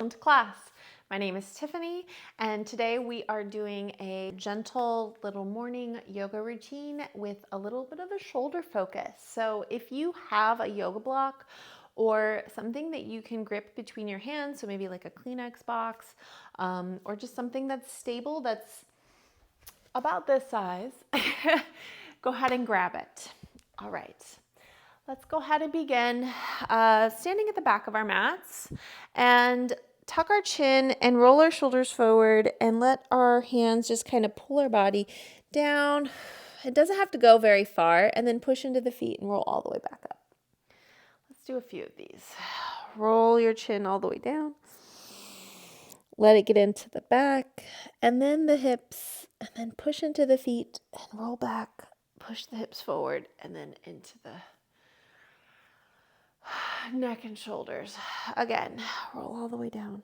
welcome to class. My name is Tiffany, and today we are doing a gentle little morning yoga routine with a little bit of a shoulder focus. So if you have a yoga block or something that you can grip between your hands, so maybe like a Kleenex box, or just something that's stable, that's about this size, go ahead and grab it. All right. Let's go ahead and begin standing at the back of our mats and tuck our chin and roll our shoulders forward and let our hands just kind of pull our body down. It doesn't have to go very far, and then push into the feet and roll all the way back up. Let's do a few of these. Roll your chin all the way down. Let it get into the back and then the hips, and then push into the feet and roll back. Push the hips forward and then into the neck and shoulders. Again, roll all the way down.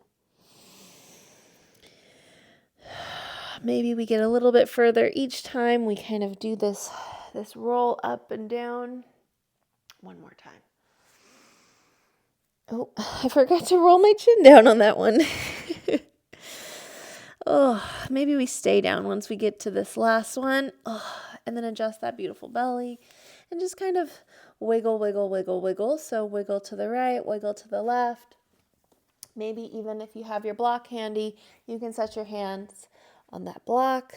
Maybe we get a little bit further each time. We kind of do this roll up and down. One more time. Oh, I forgot to roll my chin down on that one. Oh, maybe we stay down once we get to this last one. Oh, and then adjust that beautiful belly and just kind of wiggle, wiggle, wiggle, wiggle. So wiggle to the right, wiggle to the left. Maybe even if you have your block handy, you can set your hands on that block.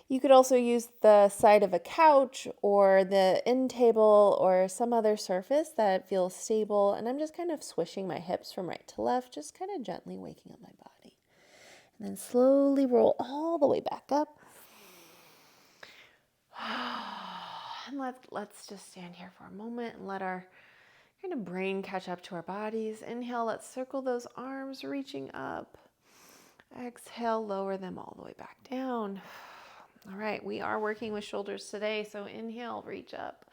You could also use the side of a couch or the end table or some other surface that feels stable. And I'm just kind of swishing my hips from right to left, just kind of gently waking up my body. And then slowly roll all the way back up. And let's just stand here for a moment and let our kind of brain catch up to our bodies. Inhale, let's circle those arms reaching up. Exhale, lower them all the way back down. All right, we are working with shoulders today, so inhale, reach up.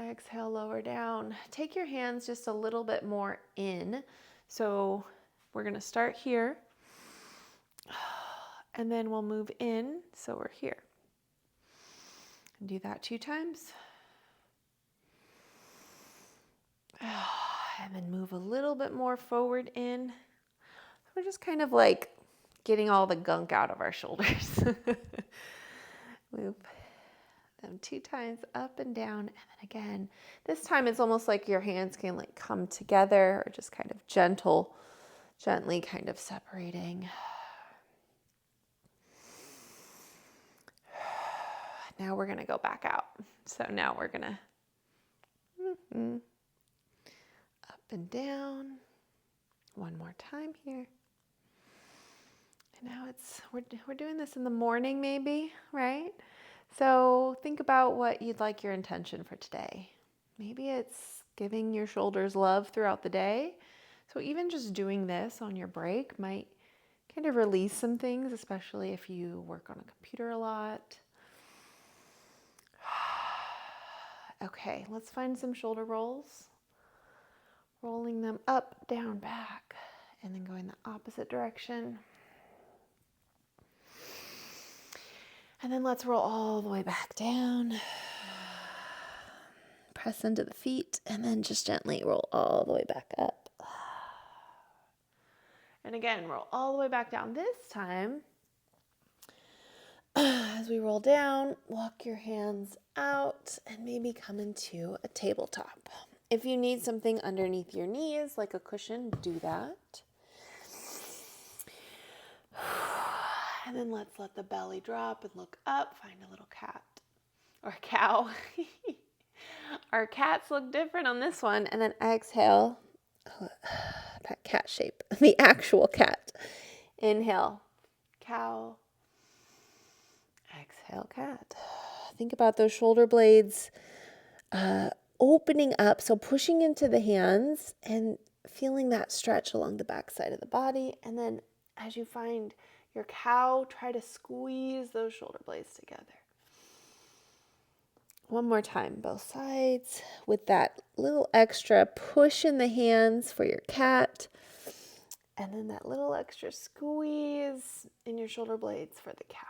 Exhale, lower down. Take your hands just a little bit more in. So we're going to start here, and then we'll move in, so we're here. And do that 2 times. And then move a little bit more forward in. We're just kind of like getting all the gunk out of our shoulders. Move them 2 times up and down. And then again, this time it's almost like your hands can like come together, or just kind of gently kind of separating. Now we're going to go back out. So now we're going to up and down. One more time here. And now we're doing this in the morning maybe, right? So think about what you'd like your intention for today. Maybe it's giving your shoulders love throughout the day. So even just doing this on your break might kind of release some things, especially if you work on a computer a lot. Okay, let's find some shoulder rolls. Rolling them up, down, back, and then going the opposite direction. And then let's roll all the way back down. Press into the feet, and then just gently roll all the way back up. And again, roll all the way back down. This time, as we roll down, walk your hands out and maybe come into a tabletop. If you need something underneath your knees, like a cushion, do that. And then let's let the belly drop and look up. Find a little cat or cow. Our cats look different on this one. And then exhale. That cat shape. The actual cat. Inhale. Cow. Exhale, cat. Think about those shoulder blades opening up. So pushing into the hands and feeling that stretch along the back side of the body. And then as you find your cow, try to squeeze those shoulder blades together. One more time, both sides, with that little extra push in the hands for your cat, and then that little extra squeeze in your shoulder blades for the cow.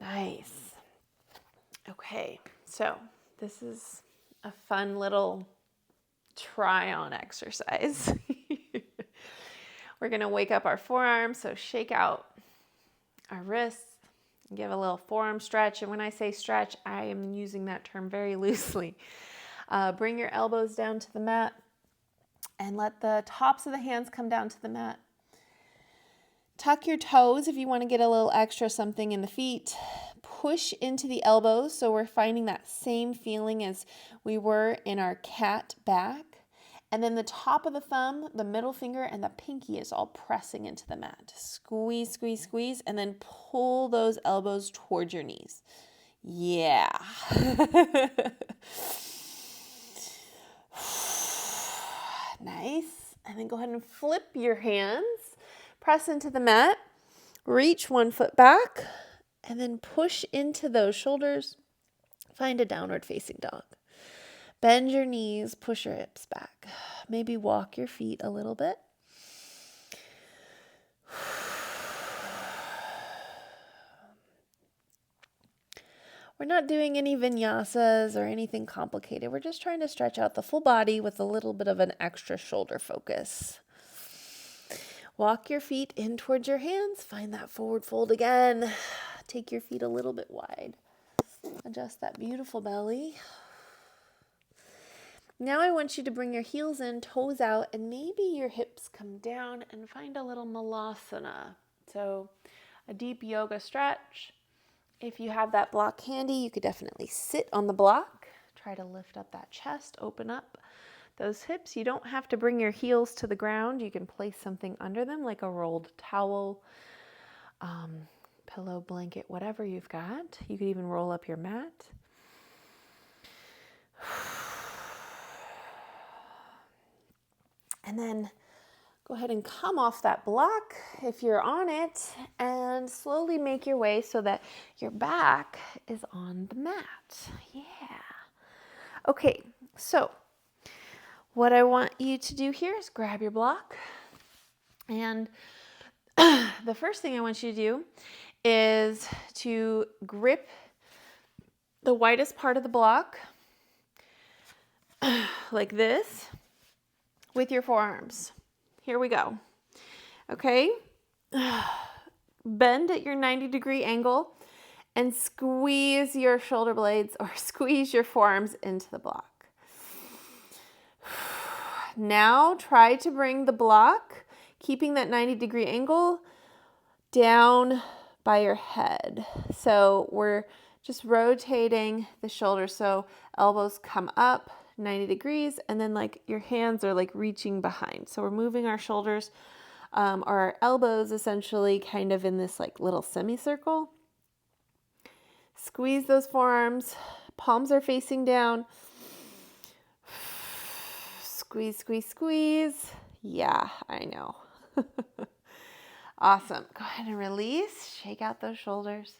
Nice. Okay, so this is a fun little try on exercise. We're going to wake up our forearms, so shake out our wrists, give a little forearm stretch. And when I say stretch, I am using that term very loosely. Bring your elbows down to the mat and let the tops of the hands come down to the mat. Tuck your toes if you want to get a little extra something in the feet. Push into the elbows, so we're finding that same feeling as we were in our cat back. And then the top of the thumb, the middle finger, and the pinky is all pressing into the mat. Squeeze, squeeze, squeeze, and then pull those elbows towards your knees. Yeah. Nice. And then go ahead and flip your hands. Press into the mat. Reach one foot back. And then push into those shoulders. Find a downward facing dog. Bend your knees, push your hips back. Maybe walk your feet a little bit. We're not doing any vinyasas or anything complicated. We're just trying to stretch out the full body with a little bit of an extra shoulder focus. Walk your feet in towards your hands. Find that forward fold again. Take your feet a little bit wide. Adjust that beautiful belly. Now I want you to bring your heels in, toes out, and maybe your hips come down and find a little malasana. So a deep yoga stretch. If you have that block handy, you could definitely sit on the block. Try to lift up that chest, open up those hips. You don't have to bring your heels to the ground. You can place something under them like a rolled towel, pillow, blanket, whatever you've got. You could even roll up your mat. And then go ahead and come off that block if you're on it and slowly make your way so that your back is on the mat. Yeah. Okay, so what I want you to do here is grab your block. And the first thing I want you to do is to grip the widest part of the block like this with your forearms. Here we go. Okay. Bend at your 90-degree angle and squeeze your shoulder blades or squeeze your forearms into the block. Now try to bring the block, keeping that 90-degree angle, down by your head. So we're just rotating the shoulders. So elbows come up 90 degrees, and then like your hands are like reaching behind. So we're moving our shoulders, our elbows essentially kind of in this like little semicircle. Squeeze those forearms, palms are facing down. Squeeze, squeeze, squeeze. Yeah, I know. Awesome. Go ahead and release, shake out those shoulders.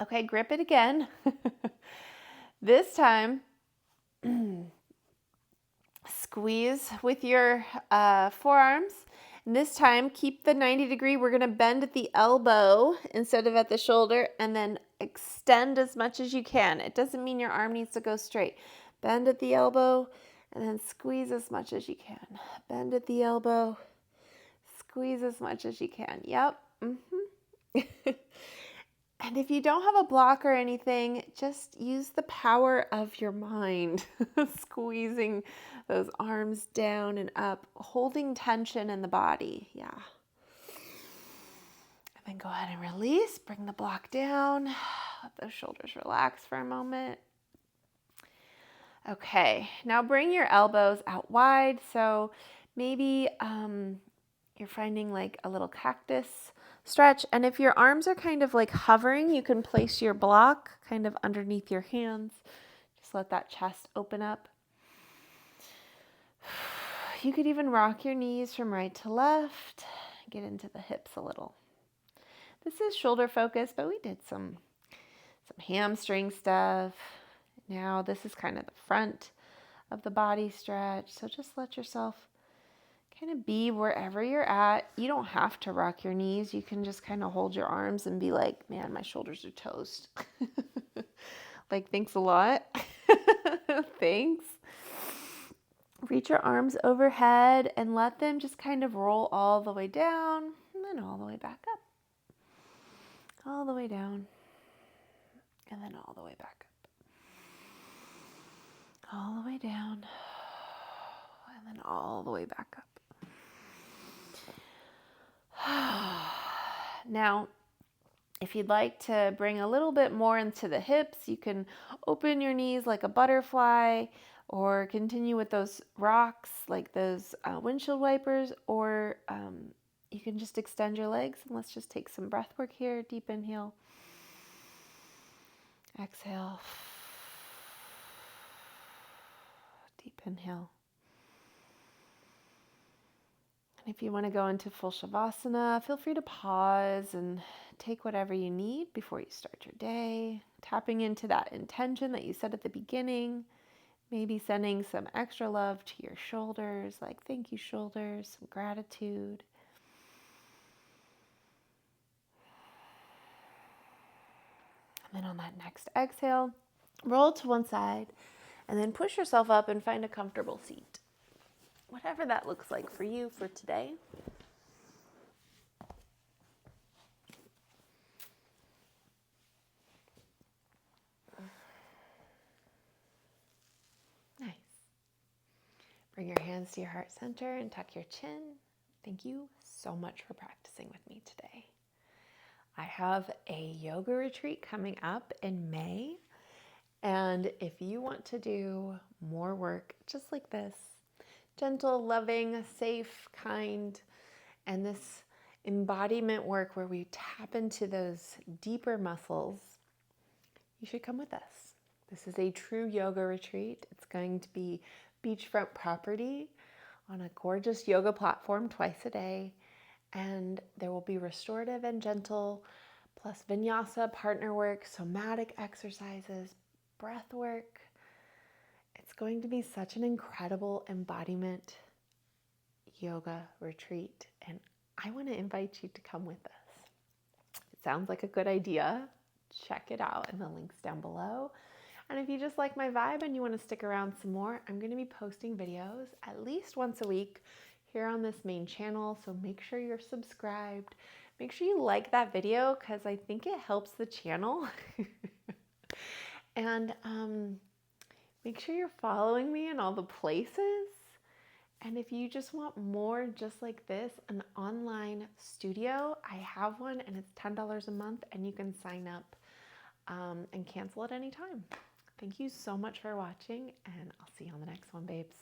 Okay, grip it again. This time, squeeze with your forearms. And this time, keep the 90-degree. We're going to bend at the elbow instead of at the shoulder, and then extend as much as you can. It doesn't mean your arm needs to go straight. Bend at the elbow, and then squeeze as much as you can. Bend at the elbow, squeeze as much as you can. Yep. And if you don't have a block or anything, just use the power of your mind, squeezing those arms down and up, holding tension in the body. Yeah. And then go ahead and release, bring the block down, let those shoulders relax for a moment. Okay, now bring your elbows out wide. So maybe you're finding like a little cactus stretch. And if your arms are kind of like hovering, you can place your block kind of underneath your hands. Just let that chest open up. You could even rock your knees from right to left. Get into the hips a little. This is shoulder focused, but we did some hamstring stuff. Now this is kind of the front of the body stretch. So just let yourself kind of be wherever you're at. You don't have to rock your knees. You can just kind of hold your arms and be like, man, my shoulders are toast. Like, thanks a lot. Thanks. Reach your arms overhead and let them just kind of roll all the way down and then all the way back up. All the way down and then all the way back up. All the way down and then all the way back up. Now, if you'd like to bring a little bit more into the hips, you can open your knees like a butterfly or continue with those rocks like those windshield wipers, or you can just extend your legs. And let's just take some breath work here. Deep inhale. Exhale. Deep inhale. And if you want to go into full Shavasana, feel free to pause and take whatever you need before you start your day. Tapping into that intention that you set at the beginning. Maybe sending some extra love to your shoulders, like thank you shoulders, some gratitude. And then on that next exhale, roll to one side and then push yourself up and find a comfortable seat. Whatever that looks like for you for today. Nice. Bring your hands to your heart center and tuck your chin. Thank you so much for practicing with me today. I have a yoga retreat coming up in May. And if you want to do more work just like this, gentle, loving, safe, kind, and this embodiment work where we tap into those deeper muscles, you should come with us. This is a true yoga retreat. It's going to be beachfront property on a gorgeous yoga platform twice a day. And there will be restorative and gentle, plus vinyasa, partner work, somatic exercises, breath work. It's going to be such an incredible embodiment yoga retreat, and I want to invite you to come with us. It sounds like a good idea. Check it out in the links down below. And if you just like my vibe and you want to stick around some more, I'm going to be posting videos at least once a week here on this main channel, so make sure you're subscribed. Make sure you like that video because I think it helps the channel. And make sure you're following me in all the places. And if you just want more just like this, an online studio, I have one and it's $10 a month and you can sign up and cancel at any time. Thank you so much for watching, and I'll see you on the next one, babes.